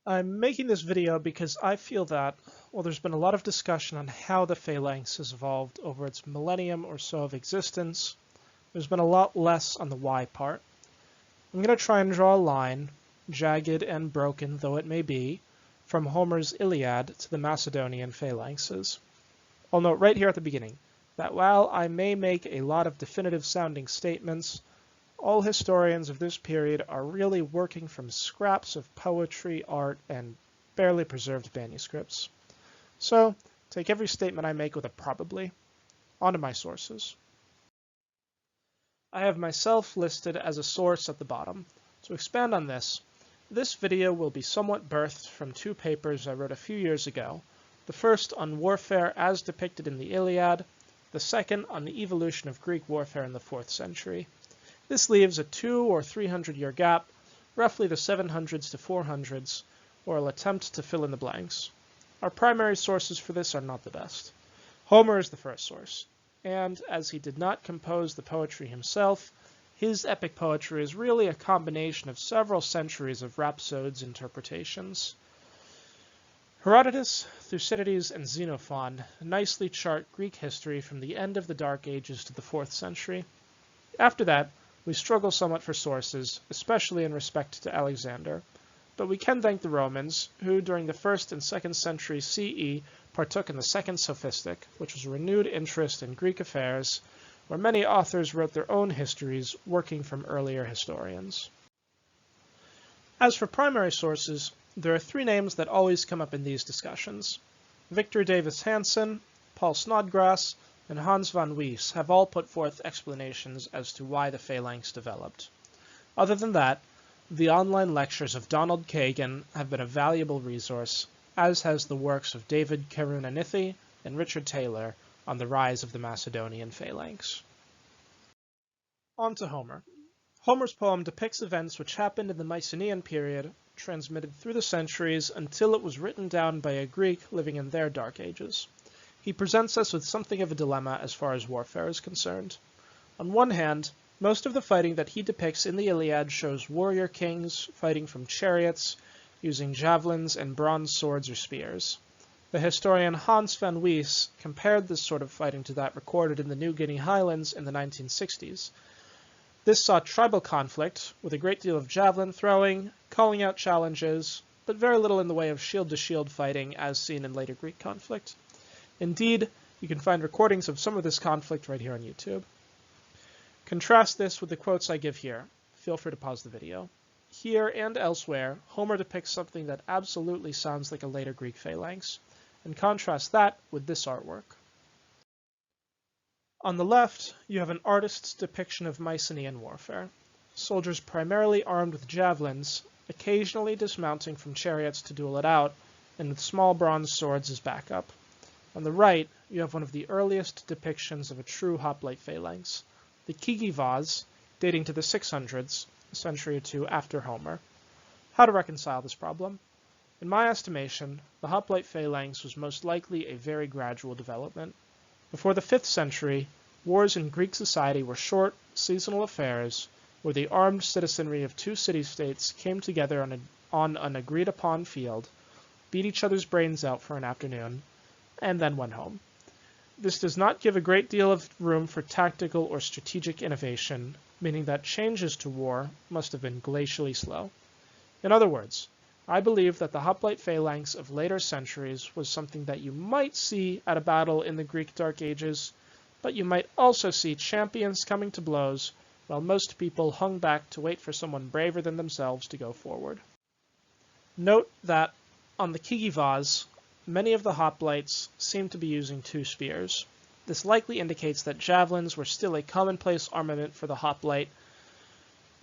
I'm making this video because I feel that, well, there's been a lot of discussion on how the phalanx has evolved over its millennium or so of existence. There's been a lot less on the why part. I'm going to try and draw a line, jagged and broken though it may be, from Homer's Iliad to the Macedonian phalanxes. I'll note right here at the beginning that while I may make a lot of definitive sounding statements, all historians of this period are really working from scraps of poetry, art, and barely preserved manuscripts. So, take every statement I make with a probably. On to my sources. I have myself listed as a source at the bottom. To expand on this video will be somewhat birthed from two papers I wrote a few years ago. The first on warfare as depicted in the Iliad, the second on the evolution of Greek warfare in the 4th century. This leaves a 200 or 300 year gap, roughly the 700s to 400s, where I'll attempt to fill in the blanks. Our primary sources for this are not the best. Homer is the first source, and as he did not compose the poetry himself, his epic poetry is really a combination of several centuries of rhapsodes interpretations. Herodotus, Thucydides, and Xenophon nicely chart Greek history from the end of the Dark Ages to the 4th century. After that, we struggle somewhat for sources, especially in respect to Alexander, but we can thank the Romans, who during the 1st and 2nd century CE partook in the Second Sophistic, which was a renewed interest in Greek affairs, where many authors wrote their own histories, working from earlier historians. As for primary sources, there are three names that always come up in these discussions. Victor Davis Hansen, Paul Snodgrass, and Hans van Wees have all put forth explanations as to why the phalanx developed. Other than that, the online lectures of Donald Kagan have been a valuable resource, as has the works of David Karunanithy and Richard Taylor on the rise of the Macedonian phalanx. On to Homer. Homer's poem depicts events which happened in the Mycenaean period, transmitted through the centuries until it was written down by a Greek living in their Dark Ages. He presents us with something of a dilemma as far as warfare is concerned. On one hand, most of the fighting that he depicts in the Iliad shows warrior kings fighting from chariots, using javelins and bronze swords or spears. The historian Hans van Wees compared this sort of fighting to that recorded in the New Guinea Highlands in the 1960s. This saw tribal conflict, with a great deal of javelin throwing, calling out challenges, but very little in the way of shield-to-shield fighting as seen in later Greek conflict. Indeed, you can find recordings of some of this conflict right here on YouTube. Contrast this with the quotes I give here. Feel free to pause the video. Here and elsewhere, Homer depicts something that absolutely sounds like a later Greek phalanx, and contrast that with this artwork. On the left, you have an artist's depiction of Mycenaean warfare. Soldiers primarily armed with javelins, occasionally dismounting from chariots to duel it out, and with small bronze swords as backup. On the right, you have one of the earliest depictions of a true hoplite phalanx, the Kigi vase, dating to the 600s, a century or two after Homer. How to reconcile this problem? In my estimation, the hoplite phalanx was most likely a very gradual development. Before the 5th century, wars in Greek society were short, seasonal affairs where the armed citizenry of two city-states came together on an agreed-upon field, beat each other's brains out for an afternoon, and then went home. This does not give a great deal of room for tactical or strategic innovation, meaning that changes to war must have been glacially slow. In other words, I believe that the hoplite phalanx of later centuries was something that you might see at a battle in the Greek Dark Ages, but you might also see champions coming to blows, while most people hung back to wait for someone braver than themselves to go forward. Note that on the Kigi vase, many of the hoplites seem to be using two spears. This likely indicates that javelins were still a commonplace armament for the hoplite,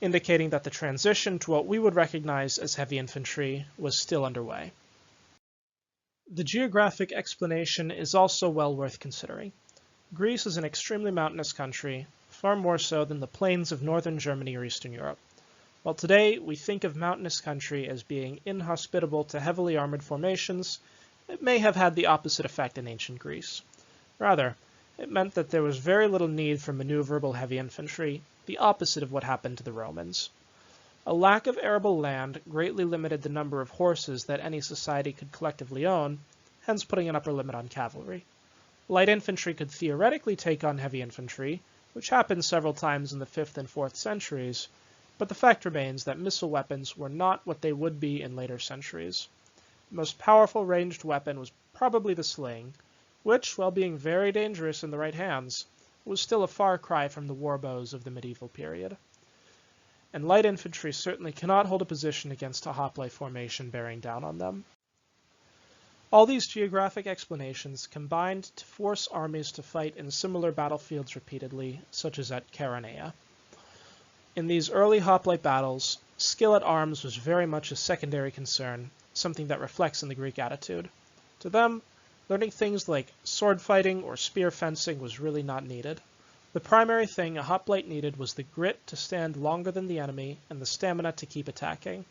indicating that the transition to what we would recognize as heavy infantry was still underway. The geographic explanation is also well worth considering. Greece is an extremely mountainous country, far more so than the plains of northern Germany or Eastern Europe. While today we think of mountainous country as being inhospitable to heavily armored formations, it may have had the opposite effect in ancient Greece. Rather, it meant that there was very little need for maneuverable heavy infantry, the opposite of what happened to the Romans. A lack of arable land greatly limited the number of horses that any society could collectively own, hence putting an upper limit on cavalry. Light infantry could theoretically take on heavy infantry, which happened several times in the 5th and 4th centuries, but the fact remains that missile weapons were not what they would be in later centuries. The most powerful ranged weapon was probably the sling, which, while being very dangerous in the right hands, was still a far cry from the warbows of the medieval period. And light infantry certainly cannot hold a position against a hoplite formation bearing down on them. All these geographic explanations combined to force armies to fight in similar battlefields repeatedly, such as at Chaeronea. In these early hoplite battles, skill at arms was very much a secondary concern, something that reflects in the Greek attitude. To them, learning things like sword fighting or spear fencing was really not needed. The primary thing a hoplite needed was the grit to stand longer than the enemy and the stamina to keep attacking.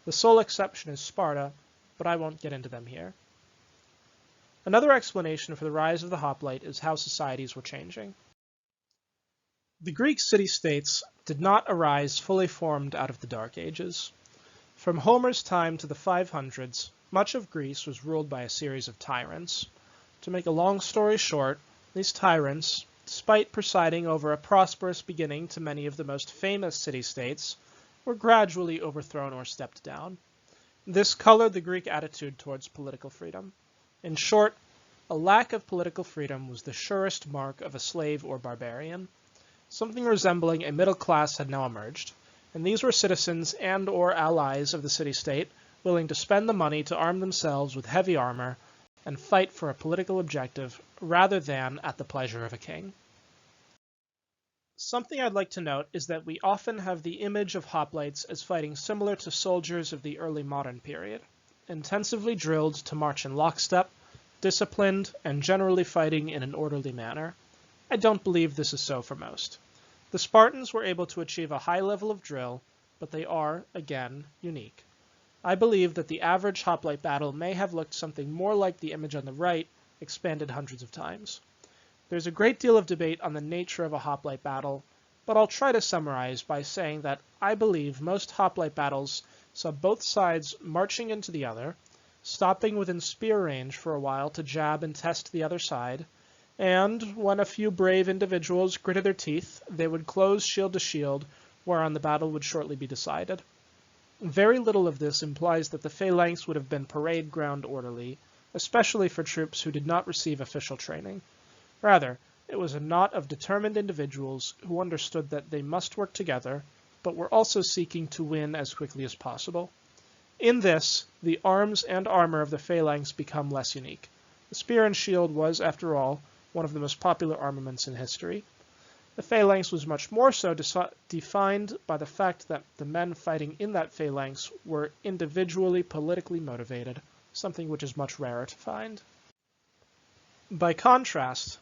The sole exception is Sparta, but I won't get into them here. Another explanation for the rise of the hoplite is how societies were changing. The Greek city-states did not arise fully formed out of the Dark Ages. From Homer's time to the 500s, much of Greece was ruled by a series of tyrants. To make a long story short, these tyrants, despite presiding over a prosperous beginning to many of the most famous city-states, were gradually overthrown or stepped down. This colored the Greek attitude towards political freedom. In short, a lack of political freedom was the surest mark of a slave or barbarian. Something resembling a middle class had now emerged, and these were citizens and or allies of the city-state willing to spend the money to arm themselves with heavy armor and fight for a political objective rather than at the pleasure of a king. Something I'd like to note is that we often have the image of hoplites as fighting similar to soldiers of the early modern period, intensively drilled to march in lockstep, disciplined, and generally fighting in an orderly manner. I don't believe this is so for most. The Spartans were able to achieve a high level of drill, but they are, again, unique. I believe that the average hoplite battle may have looked something more like the image on the right, expanded hundreds of times. There's a great deal of debate on the nature of a hoplite battle, but I'll try to summarize by saying that I believe most hoplite battles saw both sides marching into the other, stopping within spear range for a while to jab and test the other side, and when a few brave individuals gritted their teeth, they would close shield to shield, whereon the battle would shortly be decided. Very little of this implies that the phalanx would have been parade ground orderly, especially for troops who did not receive official training. Rather, it was a knot of determined individuals who understood that they must work together, but were also seeking to win as quickly as possible. In this, the arms and armor of the phalanx become less unique. The spear and shield was, after all, one of the most popular armaments in history. The phalanx was much more so defined by the fact that the men fighting in that phalanx were individually politically motivated, something which is much rarer to find. By contrast,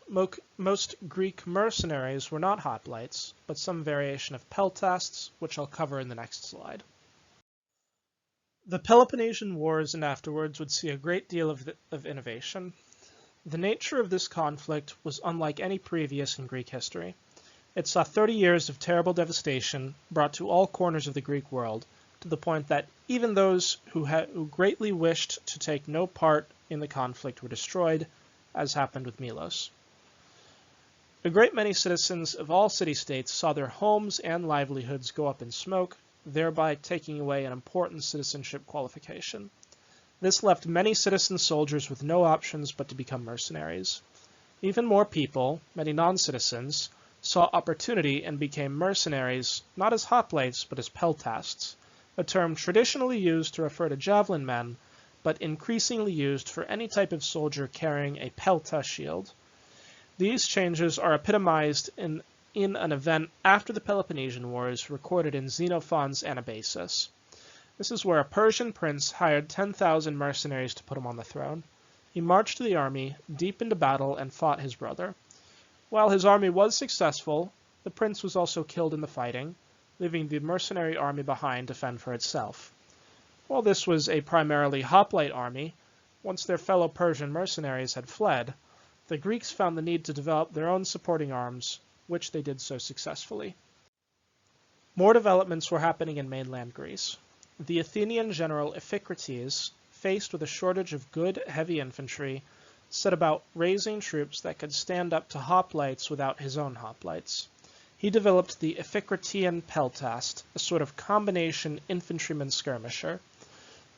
most Greek mercenaries were not hoplites, but some variation of peltasts, which I'll cover in the next slide. The Peloponnesian Wars and afterwards would see a great deal of innovation. The nature of this conflict was unlike any previous in Greek history. It saw 30 years of terrible devastation brought to all corners of the Greek world, to the point that even those who greatly wished to take no part in the conflict were destroyed, as happened with Milos. A great many citizens of all city-states saw their homes and livelihoods go up in smoke, thereby taking away an important citizenship qualification. This left many citizen soldiers with no options but to become mercenaries. Even more people, many non-citizens, saw opportunity and became mercenaries, not as hoplites but as peltasts, a term traditionally used to refer to javelin men, but increasingly used for any type of soldier carrying a pelta shield. These changes are epitomized in an event after the Peloponnesian Wars recorded in Xenophon's Anabasis. This is where a Persian prince hired 10,000 mercenaries to put him on the throne. He marched the army deep into battle and fought his brother. While his army was successful, the prince was also killed in the fighting, leaving the mercenary army behind to fend for itself. While this was a primarily hoplite army, once their fellow Persian mercenaries had fled, the Greeks found the need to develop their own supporting arms, which they did so successfully. More developments were happening in mainland Greece. The Athenian general Iphicrates, faced with a shortage of good, heavy infantry, set about raising troops that could stand up to hoplites without his own hoplites. He developed the Iphicratian peltast, a sort of combination infantryman skirmisher.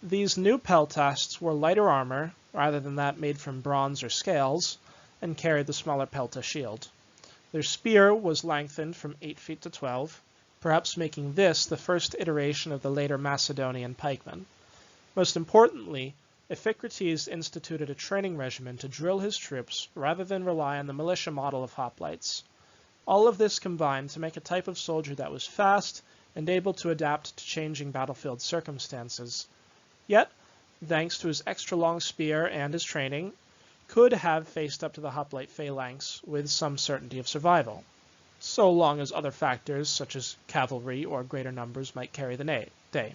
These new peltasts wore lighter armor, rather than that made from bronze or scales, and carried the smaller pelta shield. Their spear was lengthened from 8 feet to 12, perhaps making this the first iteration of the later Macedonian pikemen. Most importantly, Iphicrates instituted a training regimen to drill his troops rather than rely on the militia model of hoplites. All of this combined to make a type of soldier that was fast and able to adapt to changing battlefield circumstances. Yet, thanks to his extra long spear and his training, could have faced up to the hoplite phalanx with some certainty of survival, so long as other factors such as cavalry or greater numbers might carry the day.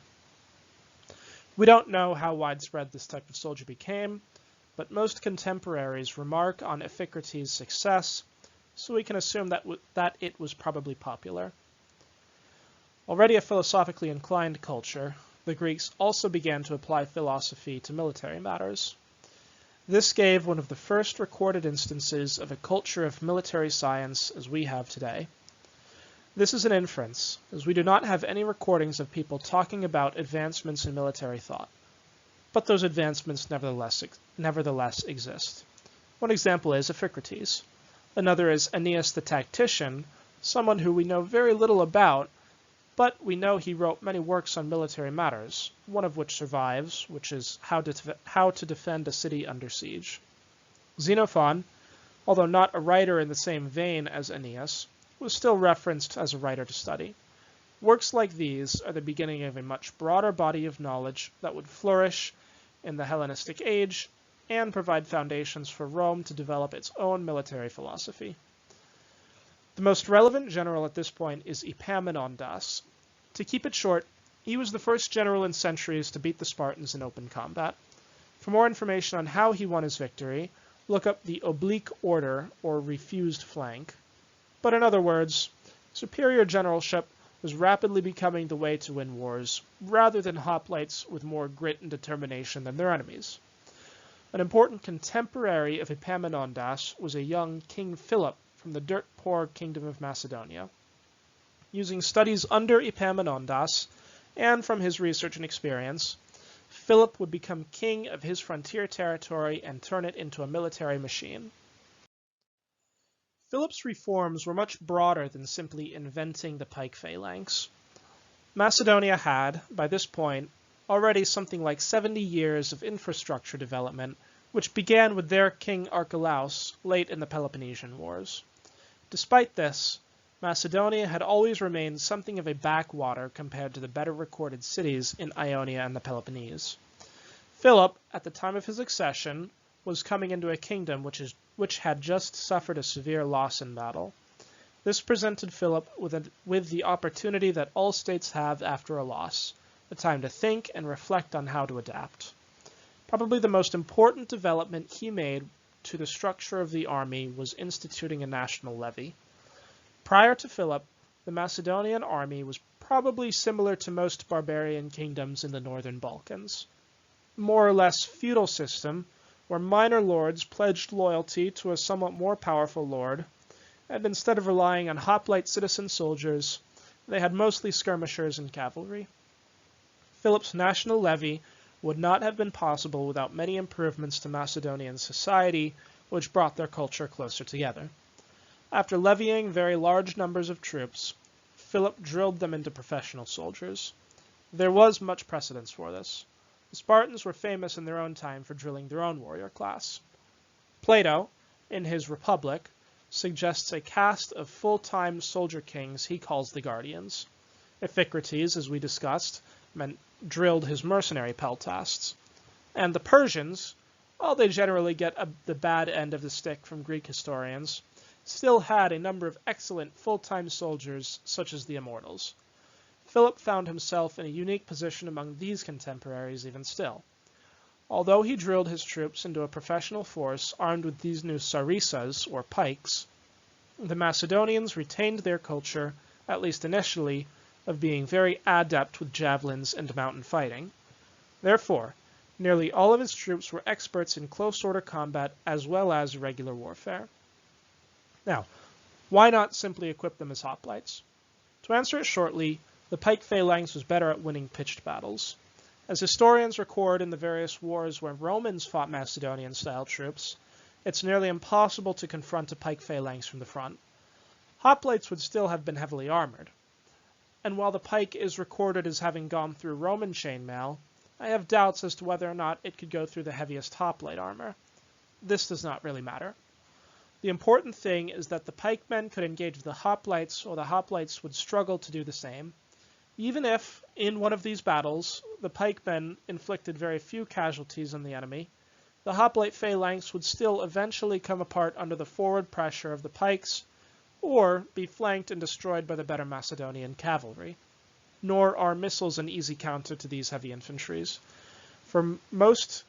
We don't know how widespread this type of soldier became, but most contemporaries remark on Iphicrates' success, so we can assume that it was probably popular. Already a philosophically inclined culture, the Greeks also began to apply philosophy to military matters. This gave one of the first recorded instances of a culture of military science as we have today. This is an inference, as we do not have any recordings of people talking about advancements in military thought. But those advancements nevertheless exist. One example is Iphicrates. Another is Aeneas the tactician, someone who we know very little about, but we know he wrote many works on military matters, one of which survives, which is how to defend a city under siege. Xenophon, although not a writer in the same vein as Aeneas, was still referenced as a writer to study. Works like these are the beginning of a much broader body of knowledge that would flourish in the Hellenistic age and provide foundations for Rome to develop its own military philosophy. The most relevant general at this point is Epaminondas. To keep it short, he was the first general in centuries to beat the Spartans in open combat. For more information on how he won his victory, look up the oblique order or refused flank. But in other words, superior generalship was rapidly becoming the way to win wars, rather than hoplites with more grit and determination than their enemies. An important contemporary of Epaminondas was a young King Philip from the dirt-poor kingdom of Macedonia. Using studies under Epaminondas, and from his research and experience, Philip would become king of his frontier territory and turn it into a military machine. Philip's reforms were much broader than simply inventing the pike phalanx. Macedonia had, by this point, already something like 70 years of infrastructure development, which began with their king Archelaus late in the Peloponnesian Wars. Despite this, Macedonia had always remained something of a backwater compared to the better recorded cities in Ionia and the Peloponnese. Philip, at the time of his accession, was coming into a kingdom which had just suffered a severe loss in battle. This presented Philip with the opportunity that all states have after a loss, the time to think and reflect on how to adapt. Probably the most important development he made to the structure of the army was instituting a national levy. Prior to Philip, the Macedonian army was probably similar to most barbarian kingdoms in the northern Balkans. More or less feudal system, where minor lords pledged loyalty to a somewhat more powerful lord, and instead of relying on hoplite citizen soldiers, they had mostly skirmishers and cavalry. Philip's national levy would not have been possible without many improvements to Macedonian society, which brought their culture closer together. After levying very large numbers of troops, Philip drilled them into professional soldiers. There was much precedence for this. The Spartans were famous in their own time for drilling their own warrior class. Plato, in his Republic, suggests a caste of full-time soldier kings he calls the Guardians. Iphicrates, as we discussed, drilled his mercenary peltasts. And the Persians, while they generally get the bad end of the stick from Greek historians, still had a number of excellent full-time soldiers such as the Immortals. Philip found himself in a unique position among these contemporaries even still. Although he drilled his troops into a professional force armed with these new sarissas, or pikes, the Macedonians retained their culture, at least initially, of being very adept with javelins and mountain fighting. Therefore, nearly all of his troops were experts in close order combat as well as regular warfare. Now, why not simply equip them as hoplites? To answer it shortly, the pike phalanx was better at winning pitched battles. As historians record in the various wars where Romans fought Macedonian-style troops, it's nearly impossible to confront a pike phalanx from the front. Hoplites would still have been heavily armored. And while the pike is recorded as having gone through Roman chainmail, I have doubts as to whether or not it could go through the heaviest hoplite armor. This does not really matter. The important thing is that the pikemen could engage the hoplites, or the hoplites would struggle to do the same. Even if, in one of these battles, the pikemen inflicted very few casualties on the enemy, the hoplite phalanx would still eventually come apart under the forward pressure of the pikes, or be flanked and destroyed by the better Macedonian cavalry. Nor are missiles an easy counter to these heavy infantries. For most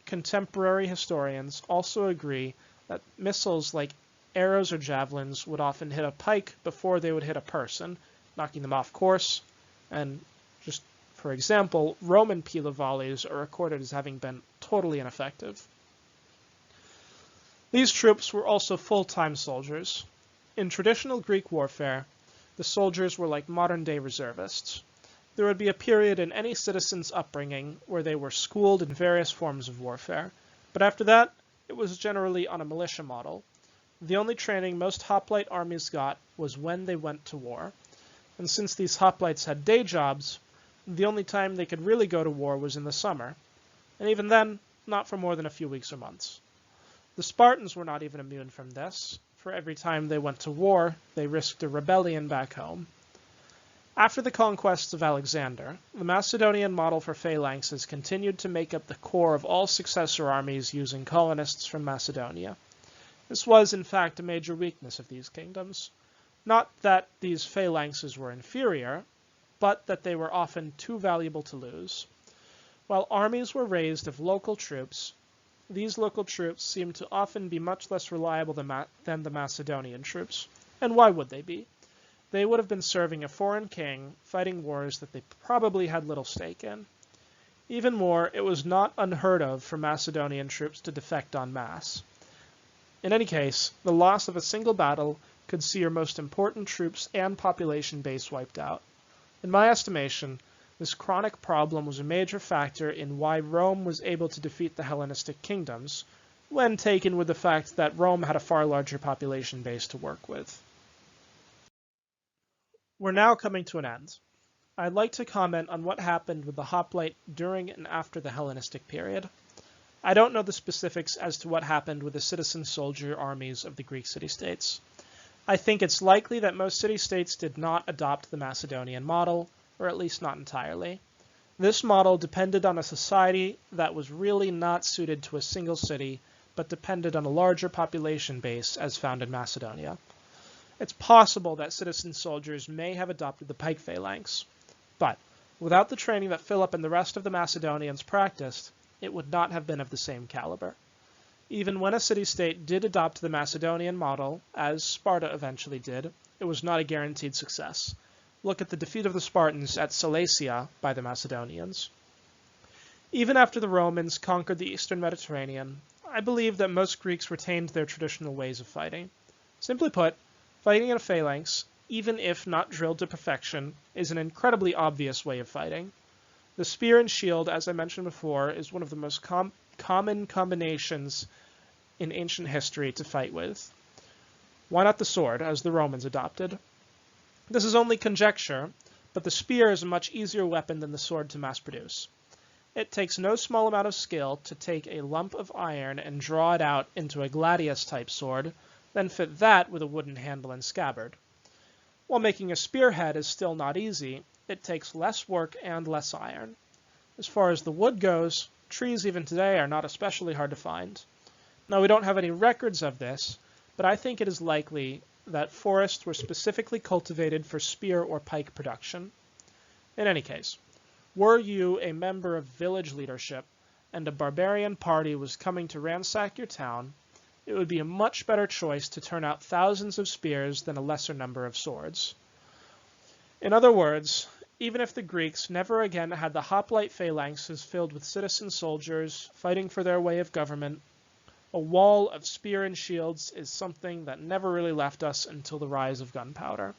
contemporary historians also agree that missiles like arrows or javelins would often hit a pike before they would hit a person, knocking them off course. And just for example, Roman pila volleys are recorded as having been totally ineffective. These troops were also full-time soldiers. In traditional Greek warfare, the soldiers were like modern-day reservists. There would be a period in any citizen's upbringing where they were schooled in various forms of warfare, but after that, it was generally on a militia model. The only training most hoplite armies got was when they went to war, and since these hoplites had day jobs, the only time they could really go to war was in the summer, and even then, not for more than a few weeks or months. The Spartans were not even immune from this. For every time they went to war, they risked a rebellion back home. After the conquests of Alexander, the Macedonian model for phalanxes continued to make up the core of all successor armies using colonists from Macedonia. This was, in fact, a major weakness of these kingdoms. Not that these phalanxes were inferior, but that they were often too valuable to lose. While armies were raised of local troops, these local troops seemed to often be much less reliable than the Macedonian troops. And why would they be? They would have been serving a foreign king, fighting wars that they probably had little stake in. Even more, it was not unheard of for Macedonian troops to defect en masse. In any case, the loss of a single battle could see your most important troops and population base wiped out. In my estimation, this chronic problem was a major factor in why Rome was able to defeat the Hellenistic kingdoms, when taken with the fact that Rome had a far larger population base to work with. We're now coming to an end. I'd like to comment on what happened with the hoplite during and after the Hellenistic period. I don't know the specifics as to what happened with the citizen soldier armies of the Greek city-states. I think it's likely that most city-states did not adopt the Macedonian model, or at least not entirely. This model depended on a society that was really not suited to a single city, but depended on a larger population base as found in Macedonia. It's possible that citizen soldiers may have adopted the pike phalanx, but without the training that Philip and the rest of the Macedonians practiced, it would not have been of the same caliber. Even when a city-state did adopt the Macedonian model, as Sparta eventually did, it was not a guaranteed success. Look at the defeat of the Spartans at Cilicia by the Macedonians. Even after the Romans conquered the eastern Mediterranean, I believe that most Greeks retained their traditional ways of fighting. Simply put, fighting in a phalanx, even if not drilled to perfection, is an incredibly obvious way of fighting. The spear and shield, as I mentioned before, is one of the most common combinations in ancient history to fight with. Why not the sword, as the Romans adopted? This is only conjecture, but the spear is a much easier weapon than the sword to mass produce. It takes no small amount of skill to take a lump of iron and draw it out into a gladius-type sword, then fit that with a wooden handle and scabbard. While making a spearhead is still not easy, it takes less work and less iron. As far as the wood goes, trees even today are not especially hard to find. Now, we don't have any records of this, but I think it is likely that forests were specifically cultivated for spear or pike production. In any case, were you a member of village leadership and a barbarian party was coming to ransack your town, it would be a much better choice to turn out thousands of spears than a lesser number of swords. In other words, even if the Greeks never again had the hoplite phalanxes filled with citizen soldiers fighting for their way of government, a wall of spear and shields is something that never really left us until the rise of gunpowder.